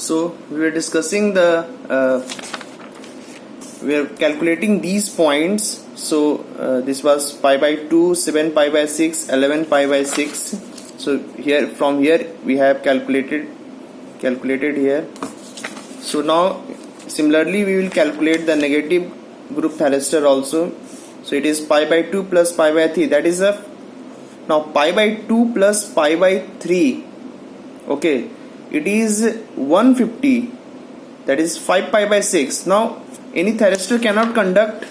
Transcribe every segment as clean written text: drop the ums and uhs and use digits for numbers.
So we were discussing we are calculating these points. So this was pi by 2, 7 pi by 6, 11 pi by 6. So here, from here we have calculated here. So now similarly we will calculate the negative group thyristor also. So it is pi by 2 plus pi by 3, that is now pi by 2 plus pi by 3, okay, it is 150, that is 5 pi by 6. Now any thyristor cannot conduct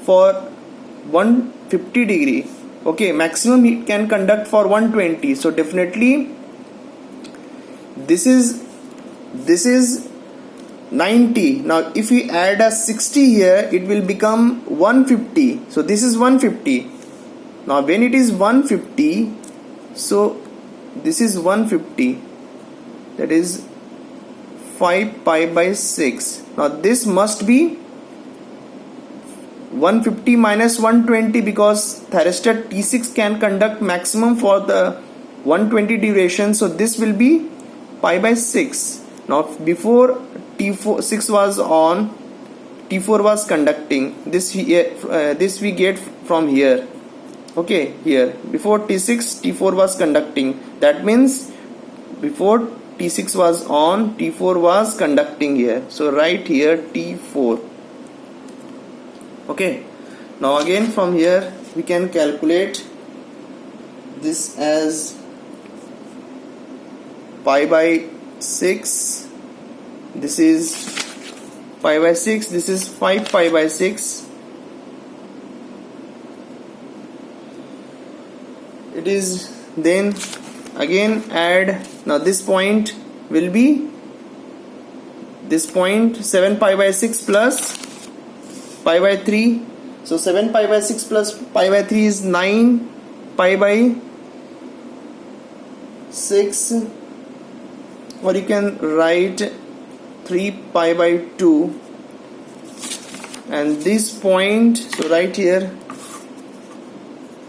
for 150 degree, okay, maximum it can conduct for 120. So definitely this is 90. Now if we add a 60 here, it will become 150. So this is 150. Now when it is 150, so this is 150, that is 5 pi by 6. Now this must be 150 minus 120, because thyristor T6 can conduct maximum for the 120 duration. So this will be pi by 6. Now before T4 6 was on, T4 was conducting. This we get from here. Okay, here before T6 T4 was conducting. That means before T6 was on, T4 was conducting here. So write here T4. Okay. Now again from here we can calculate this as pi by 6. This is pi by 6. This is 5 pi by 6. It is, then again add. Now this point will be this point 7 pi by 6 plus pi by 3. So 7 pi by 6 plus pi by 3 is 9 pi by 6, or you can write 3 pi by 2, and this point, so right here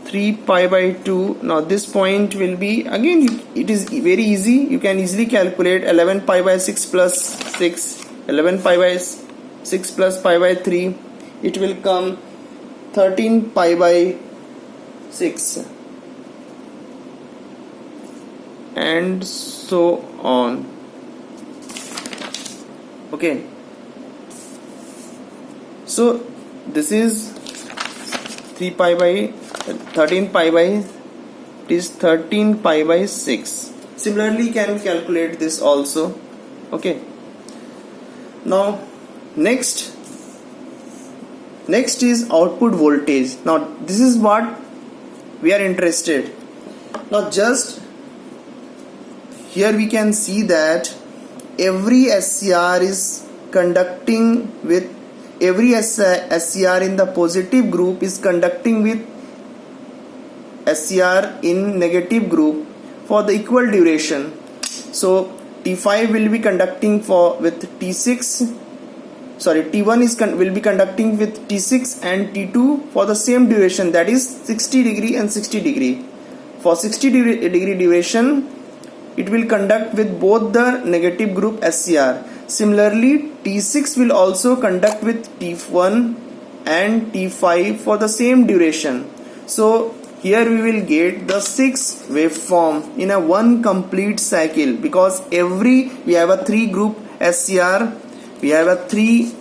3 pi by 2. Now this point will be, again it is very easy, you can easily calculate 11 pi by 6 plus 6, 11 pi by 6 plus pi by 3, it will come 13 pi by 6, and so on. Okay, so this is 3 pi by 13 pi by, it is 13 pi by 6. Similarly you can calculate this also. Okay, now next is output voltage. Now this is what we are interested. Now just here we can see that every SCR is conducting with, every SCR in the positive group is conducting with SCR in negative group for the equal duration. So T5 will be conducting with T6, sorry, T1 will be conducting with T6 and T2 for the same duration, that is 60 degree and 60 degree. For 60 degree duration it will conduct with both the negative group SCR. Similarly T6 will also conduct with T1 and T5 for the same duration. So here we will get the 6 waveform in a one complete cycle, because we have a 3 group SCR, we have a 3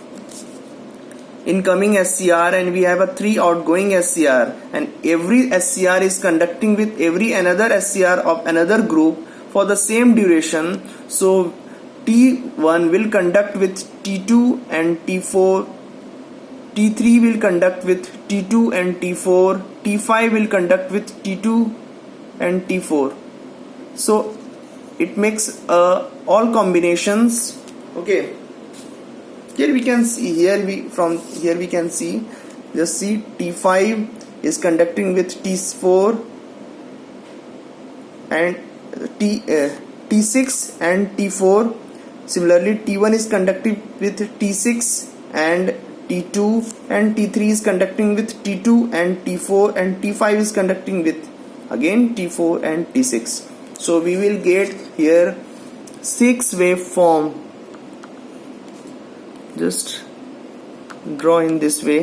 incoming SCR, and we have a 3 outgoing SCR, and every SCR is conducting with every another SCR of another group for the same duration. So T1 will conduct with T2 and T4, T3 will conduct with T2 and T4, T5 will conduct with T2 and T4. So it makes all combinations. Okay, here we can see, from here we can see, just see T5 is conducting with T4 and T6 and T4. Similarly T1 is conducting with T6 and T2, and T3 is conducting with T2 and T4, and T5 is conducting with again T4 and T6. So we will get here 6 waveform just draw in this way.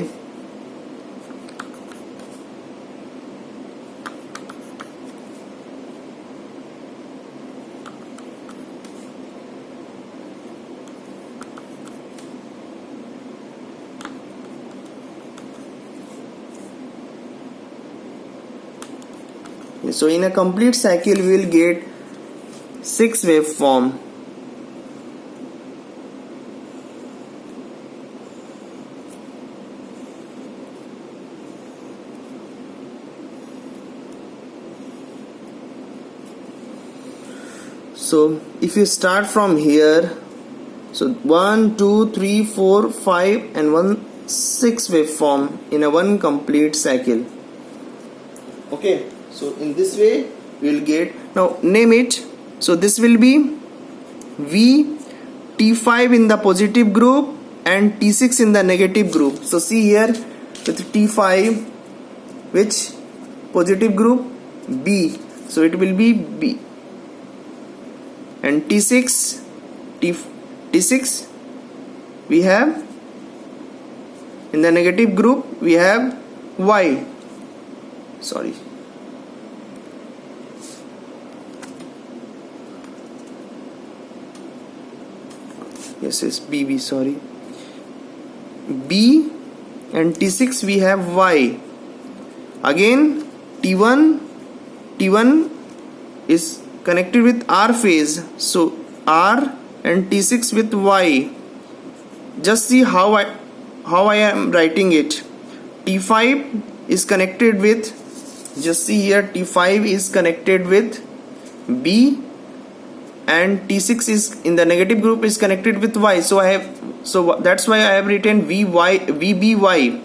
So in a complete cycle we will get 6 waveform. So if you start from here, so 1, 2, 3, 4, 5 and 1 6 waveform in a one complete cycle. Okay, so in this way we will get, now name it. So this will be V T5 in the positive group and T6 in the negative group. So see here with T5, which positive group? B. So it will be B. And T6 we have in the negative group we have Y. Sorry. Yes, BB, sorry. B and T6 we have Y. Again T1 is connected with R phase, so R and T6 with Y. Just see how I am writing it. T5 is connected with, just see here, T5 is connected with B and T6 is in the negative group is connected with Y. So that's why I have written VBY.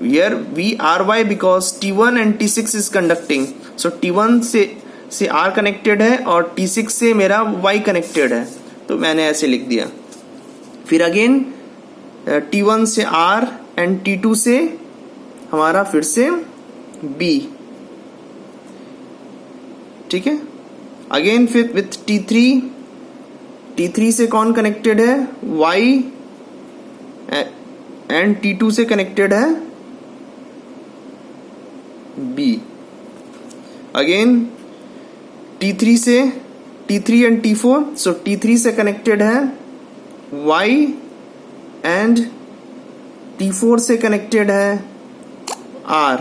Here VRY because T1 and T6 is conducting. So T1 से R connected है और T6 से मेरा Y connected है, तो मैंने ऐसे लिख दिया. फिर अगेन T1 से R एंड T2 से हमारा फिर से B. ठीक है. अगेन फिर विथ T3 से कौन कनेक्टेड है? Y एंड T2 से कनेक्टेड है B. Again T3 and T4, so T3 से कनेक्टेड है Y एंड T4 से कनेक्टेड है R.